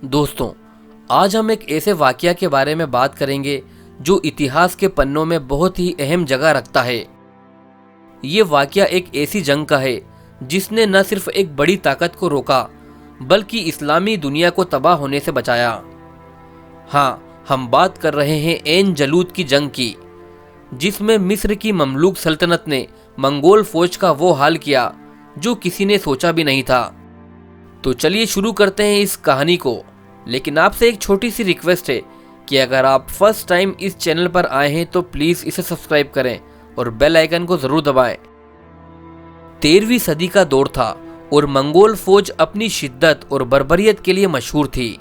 दोस्तों, आज हम एक ऐसे वाकया के बारे में बात करेंगे जो इतिहास के पन्नों में बहुत ही अहम जगह रखता है। ये वाकया एक ऐसी जंग का है जिसने न सिर्फ एक बड़ी ताकत को रोका बल्कि इस्लामी दुनिया को तबाह होने से बचाया। हाँ, हम बात कर रहे हैं ऐन जलूत की जंग की, जिसमें मिस्र की ममलूक सल्तनत ने मंगोल फौज का वो हाल किया जो किसी ने सोचा भी नहीं था। तो चलिए शुरू करते हैं इस कहानी को। लेकिन आपसे एक छोटी सी रिक्वेस्ट है कि अगर आप फर्स्ट टाइम इस चैनल पर आए हैं तो प्लीज इसे सब्सक्राइब करें और बेल आइकन को जरूर दबाएं। 13वीं सदी का दौर था और मंगोल फौज अपनी शिद्दत और बर्बरियत के लिए मशहूर थी।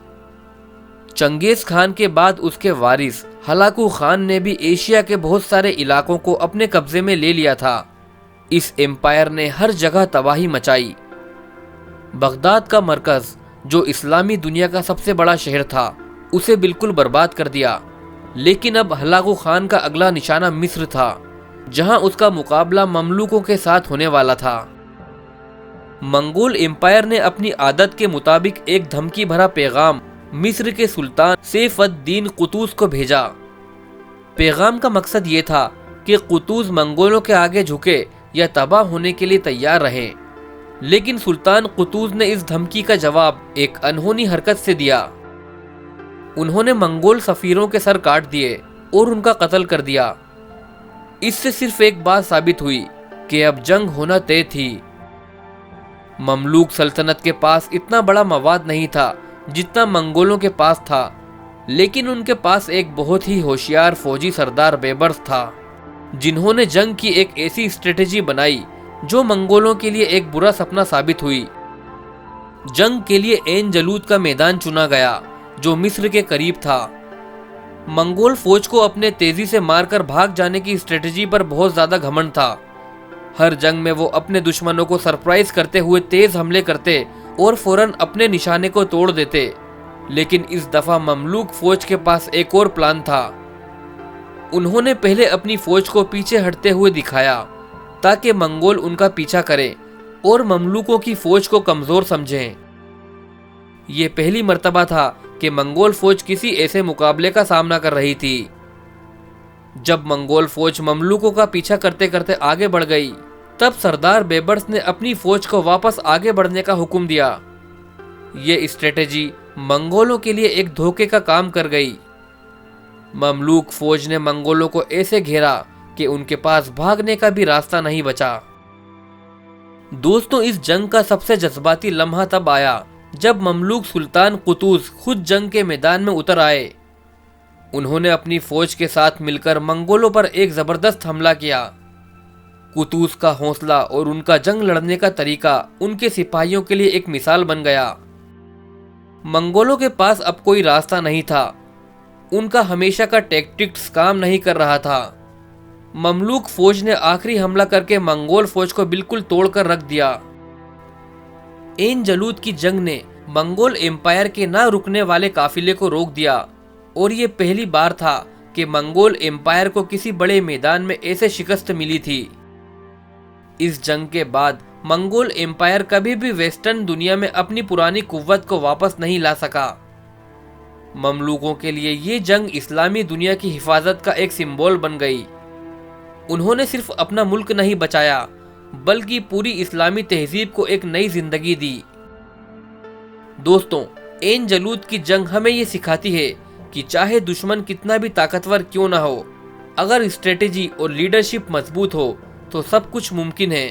चंगेज खान के बाद उसके वारिस हलाकू खान ने भी एशिया के बहुत सारे इलाकों को अपने कब्जे में ले लिया था। इस एम्पायर ने हर जगह तबाही मचाई। बगदाद का मरकज, जो इस्लामी दुनिया का सबसे बड़ा शहर था, उसे बिल्कुल बर्बाद कर दिया। लेकिन अब हलाकू खान का अगला निशाना मिस्र था, जहां उसका मुकाबला ममलूकों के साथ होने वाला था। मंगोल एम्पायर ने अपनी आदत के मुताबिक एक धमकी भरा पैगाम मिस्र के सुल्तान सैफुद्दीन कुतुज को भेजा। पैगाम का मकसद ये था कि कुतुज मंगोलों के आगे झुके या तबाह होने के लिए तैयार रहे। लेकिन सुल्तान कुतुज ने इस धमकी का जवाब एक अनहोनी हरकत से दिया। उन्होंने मंगोल सफीरों के सर काट दिए और उनका कत्ल कर दिया। इससे सिर्फ एक बात साबित हुई कि अब जंग होना तय थी। ममलूक सल्तनत के पास इतना बड़ा मवाद नहीं था जितना मंगोलों के पास था, लेकिन उनके पास एक बहुत ही होशियार फौजी सरदार बेबर्स था, जिन्होंने जंग की एक ऐसी स्ट्रेटेजी बनाई जो मंगोलों के लिए एक बुरा सपना साबित हुई। जंग के लिए ऐन जलूत का मैदान चुना गया, जो मिस्र के करीब था। मंगोल फौज को अपने तेजी से मारकर भाग जाने की स्ट्रेटेजी पर बहुत ज्यादा घमंड था। हर जंग में वो अपने दुश्मनों को सरप्राइज करते हुए तेज हमले करते और फौरन अपने निशाने को तोड़ देते। लेकिन इस दफा ममलूक फौज के पास एक और प्लान था। उन्होंने पहले अपनी फौज को पीछे हटते हुए दिखाया ताकि मंगोल उनका पीछा करें और ममलूकों की फौज को कमजोर समझें। ये पहली मर्तबा था कि मंगोल फौज किसी ऐसे मुकाबले का सामना कर रही थी। जब मंगोल फौज ममलूकों का पीछा करते करते आगे बढ़ गई, तब सरदार बेबर्स ने अपनी फौज को वापस आगे बढ़ने का हुक्म दिया। ये स्ट्रेटेजी मंगोलों के लिए एक धोखे का काम कर गई। ममलूक फौज ने मंगोलों को ऐसे घेरा कि उनके पास भागने का भी रास्ता नहीं बचा। दोस्तों, इस जंग का सबसे जज्बाती लम्हा तब आया जब ममलूक सुल्तान कुतुज खुद जंग के मैदान में उतर आए। उन्होंने अपनी फौज के साथ मिलकर मंगोलों पर एक जबरदस्त हमला किया। कुतुज का हौसला और उनका जंग लड़ने का तरीका उनके सिपाहियों के लिए एक मिसाल बन गया। मंगोलों के पास अब कोई रास्ता नहीं था। उनका हमेशा का टैक्टिक्स काम नहीं कर रहा था। ममलूक फौज ने आखिरी हमला करके मंगोल फौज को बिल्कुल तोड़कर रख दिया। ऐन जलूत की जंग ने मंगोल एम्पायर के ना रुकने वाले काफिले को रोक दिया और ये पहली बार था कि मंगोल एम्पायर को किसी बड़े मैदान में ऐसे शिकस्त मिली थी। इस जंग के बाद मंगोल एम्पायर कभी भी वेस्टर्न दुनिया में अपनी पुरानी कुव्वत को वापस नहीं ला सका। ममलूकों के लिए ये जंग इस्लामी दुनिया की हिफाजत का एक सिंबल बन गई। उन्होंने सिर्फ अपना मुल्क नहीं बचाया बल्कि पूरी इस्लामी तहजीब को एक नई जिंदगी दी। दोस्तों, ऐन जलूत की जंग हमें ये सिखाती है कि चाहे दुश्मन कितना भी ताकतवर क्यों ना हो, अगर स्ट्रेटेजी और लीडरशिप मजबूत हो तो सब कुछ मुमकिन है।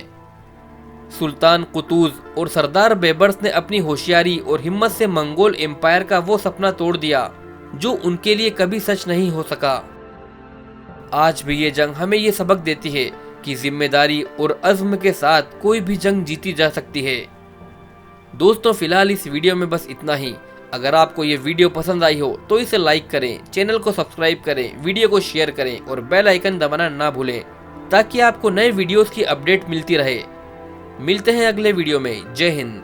सुल्तान कुतुज और सरदार बेबर्स ने अपनी होशियारी और हिम्मत से मंगोल एम्पायर का वो सपना तोड़ दिया जो उनके लिए कभी सच नहीं हो सका। आज भी ये जंग हमें ये सबक देती है कि जिम्मेदारी और अज़्म के साथ कोई भी जंग जीती जा सकती है। दोस्तों, फिलहाल इस वीडियो में बस इतना ही। अगर आपको ये वीडियो पसंद आई हो तो इसे लाइक करें, चैनल को सब्सक्राइब करें, वीडियो को शेयर करें और बेल आइकन दबाना ना भूलें ताकि आपको नए वीडियोस की अपडेट मिलती रहे। मिलते हैं अगले वीडियो में। जय हिंद।